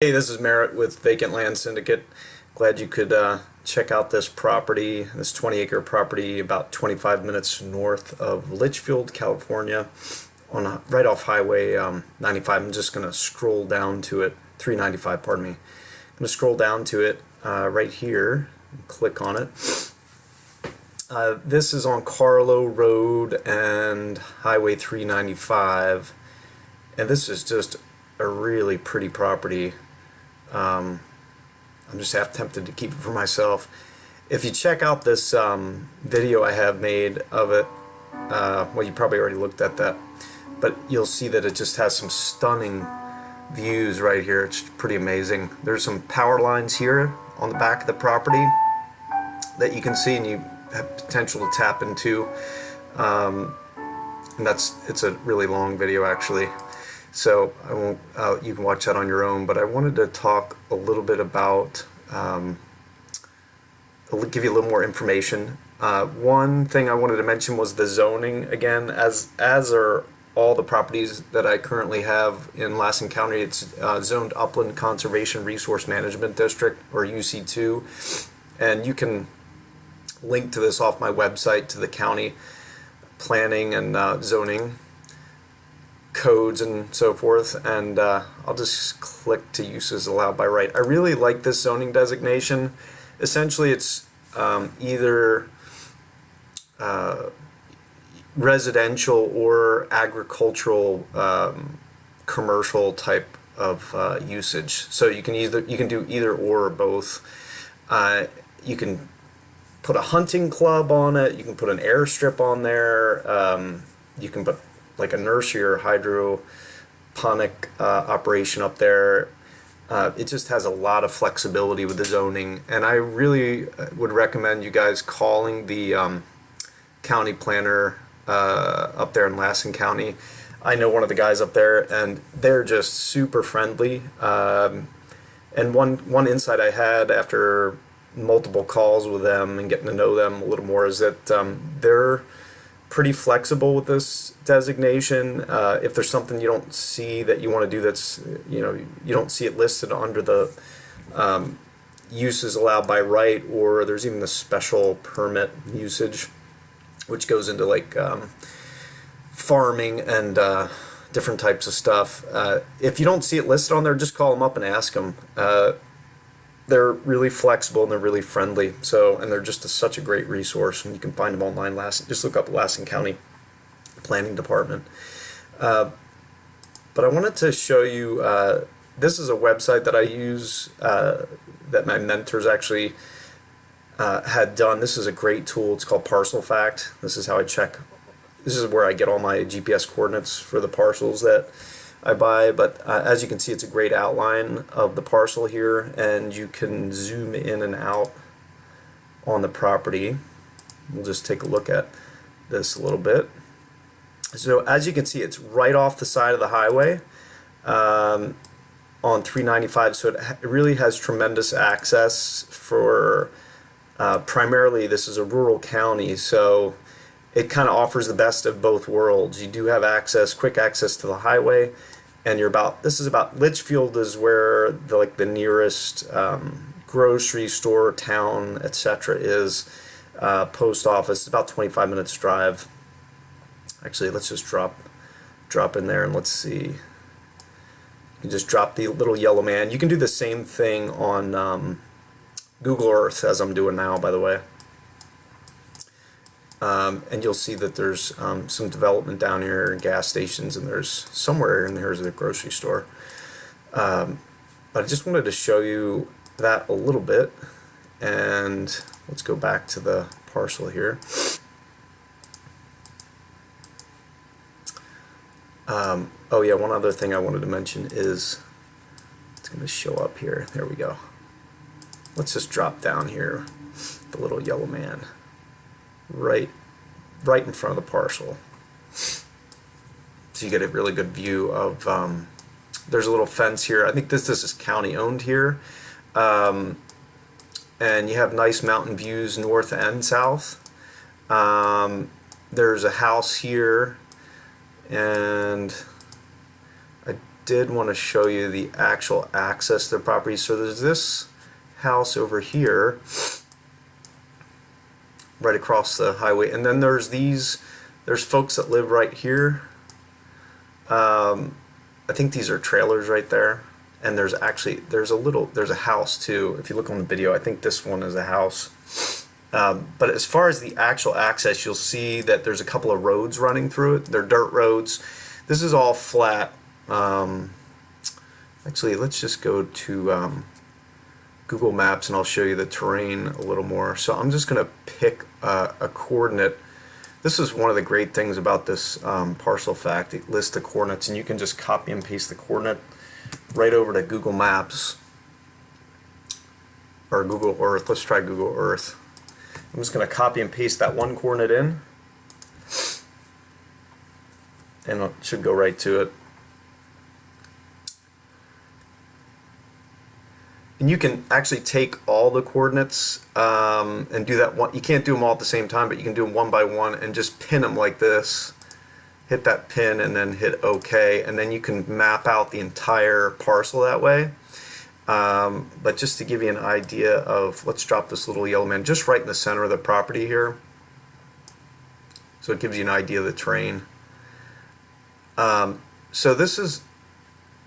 Hey, this is Merritt with Vacant Land Syndicate. Glad you could check out this property, this 20-acre property about 25 minutes north of Litchfield, California, on right off Highway 95. I'm just going to scroll down to it, 395, pardon me. I'm going to scroll down to it right here, and click on it. This is on Carlo Road and Highway 395, and this is just a really pretty property. I'm just half tempted to keep it for myself. If you check out this video I have made of it, well, you probably already looked at that, but you'll see that it just has some stunning views right here. It's pretty amazing. There's some power lines here on the back of the property that you can see, and you have potential to tap into. And it's a really long video actually. So I won't. You can watch that on your own. But I wanted to talk a little bit about, I'll give you a little more information. One thing I wanted to mention was the zoning again, as are all the properties that I currently have in Lassen County. It's zoned Upland Conservation Resource Management District, or UC2, and you can link to this off my website to the county planning and zoning codes and so forth, and I'll just click to uses allowed by right. I really like this zoning designation. Essentially it's either residential or agricultural commercial type of usage. So you can do either or both. You can put a hunting club on it, you can put an airstrip on there, you can put like a nursery or hydroponic operation up there. It just has a lot of flexibility with the zoning, and I really would recommend you guys calling the county planner up there in Lassen County. I know one of the guys up there, and they're just super friendly. And one insight I had after multiple calls with them and getting to know them a little more is that they're pretty flexible with this designation. If there's something you don't see that you want to do that's, you don't see it listed under the uses allowed by right, or there's even the special permit usage, which goes into like farming and different types of stuff. If you don't see it listed on there, just call them up and ask them. They're really flexible and they're really friendly. And they're just such a great resource, and you can find them online. Just look up Lassen County Planning Department. But I wanted to show you, this is a website that I use, that my mentors actually had done. This is a great tool. It's called Parcel Fact. This is how I check. This is where I get all my GPS coordinates for the parcels that I buy, but as you can see, it's a great outline of the parcel here, and you can zoom in and out on the property. We'll just take a look at this a little bit. So as you can see, it's right off the side of the highway on 395, so it really has tremendous access for primarily this is a rural county, so it kind of offers the best of both worlds. You do have access, quick access to the highway, and this is about Litchfield is where the nearest grocery store, town, etc. is. Post office, about 25 minutes drive. Actually, let's just drop in there and let's see. You can just drop the little yellow man. You can do the same thing on Google Earth as I'm doing now, by the way. And you'll see that there's some development down here and gas stations, and there's somewhere in there is a grocery store. But I just wanted to show you that a little bit, and let's go back to the parcel here. Oh yeah, one other thing I wanted to mention is it's going to show up here. There we go. Let's just drop down here, the little yellow man. Right in front of the parcel, so you get a really good view of there's a little fence here. I think this is county owned here, and you have nice mountain views north and south. There's a house here, and I did want to show you the actual access to the property. So there's this house over here right across the highway, and then there's folks that live right here. I think these are trailers right there, and there's a house too. If you look on the video, I think this one is a house. But as far as the actual access, you'll see that there's a couple of roads running through it. They're dirt roads. This is all flat. Actually, let's just go to Google Maps and I'll show you the terrain a little more. So I'm just going to pick a coordinate. This is one of the great things about this Parcel Fact. It lists the coordinates, and you can just copy and paste the coordinate right over to Google Maps or Google Earth. Let's try Google Earth. I'm just going to copy and paste that one coordinate in, and it should go right to it. And you can actually take all the coordinates and do that one. You can't do them all at the same time, but you can do them one by one and just pin them like this. Hit that pin and then hit OK, and then you can map out the entire parcel that way. But just to give you an idea of, let's drop this little yellow man just right in the center of the property here, so it gives you an idea of the terrain. So this is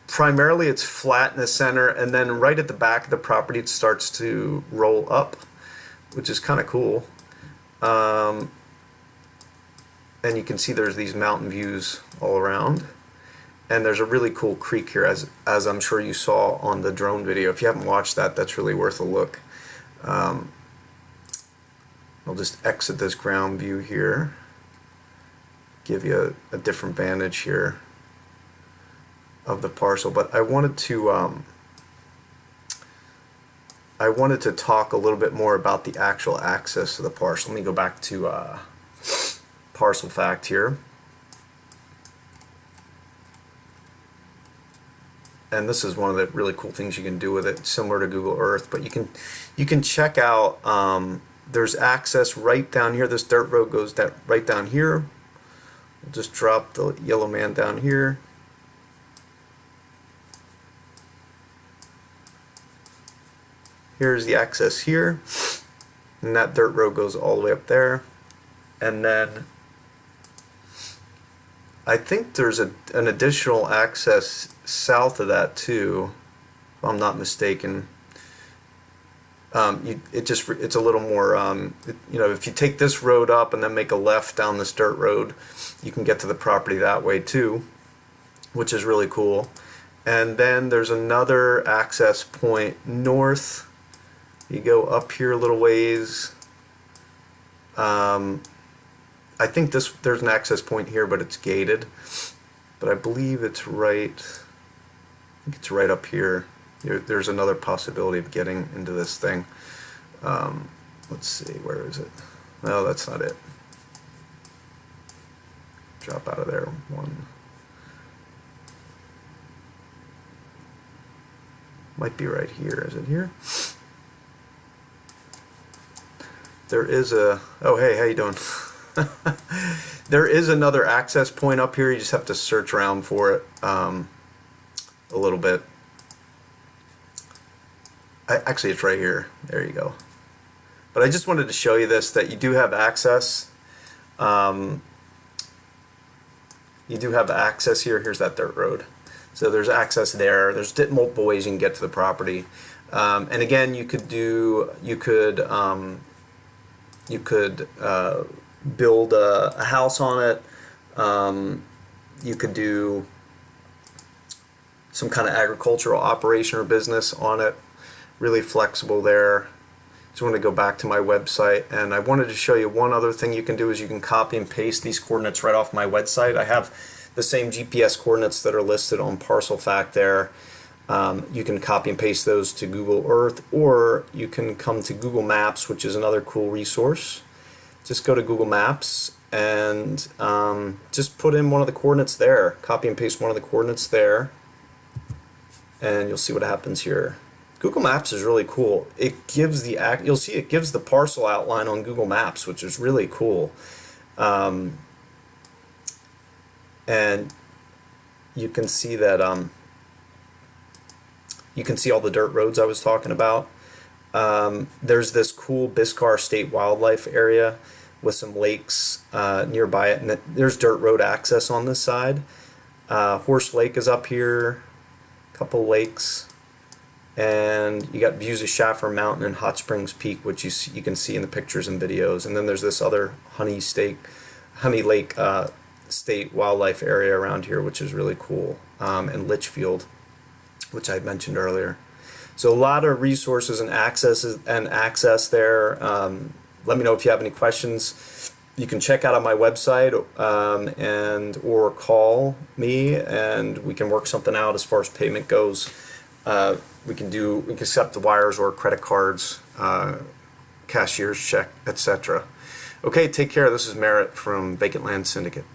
primarily, it's flat in the center, and then right at the back of the property it starts to roll up, which is kind of cool. And you can see there's these mountain views all around, and there's a really cool creek here, as I'm sure you saw on the drone video. If you haven't watched that, that's really worth a look. I'll just exit this ground view here, give you a different vantage here of the parcel. But I wanted to talk a little bit more about the actual access to the parcel. Let me go back to Parcel Fact here, and this is one of the really cool things you can do with it, similar to Google Earth. But you can check out, there's access right down here. This dirt road goes right down here. We'll just drop the yellow man down here. Here's the access here, and that dirt road goes all the way up there. And then I think there's an additional access south of that too, if I'm not mistaken. It's a little more, if you take this road up and then make a left down this dirt road, you can get to the property that way too, which is really cool. And then there's another access point north. You go up here a little ways. I think there's an access point here, but it's gated. But I believe it's right. I think it's right up here. There's another possibility of getting into this thing. Let's see, where is it? No, that's not it. Drop out of there one. Might be right here. Is it here? There is a, oh hey, how you doing? There is another access point up here. You just have to search around for it a little bit. Actually, it's right here. There you go. But I just wanted to show you this, that you do have access. You do have access here. Here's that dirt road. So there's access there. There's multiple ways you can get to the property. And again, you could build a house on it. You could do some kind of agricultural operation or business on it. Really flexible there. Just want to go back to my website, and I wanted to show you one other thing you can do is you can copy and paste these coordinates right off my website. I have the same GPS coordinates that are listed on Parcel Fact there. You can copy and paste those to Google Earth, or you can come to Google Maps, which is another cool resource. Just go to Google Maps and just put in one of the coordinates there. Copy and paste one of the coordinates there, and you'll see what happens here. Google Maps is really cool. It gives you'll see it gives the parcel outline on Google Maps, which is really cool. And you can see that You can see all the dirt roads I was talking about. There's this cool Biscar State Wildlife Area with some lakes nearby it, and there's dirt road access on this side. Horse Lake is up here, a couple lakes, and you got views of Schaffer Mountain and Hot Springs Peak, which you can see in the pictures and videos. And then there's this other Honey Lake State Wildlife Area around here, which is really cool, and Litchfield, which I mentioned earlier. So a lot of resources and access there. Let me know if you have any questions. You can check out on my website and or call me, and we can work something out as far as payment goes. We can accept the wires or credit cards, cashier's check, etc. Okay, take care. This is Merritt from Vacant Land Syndicate.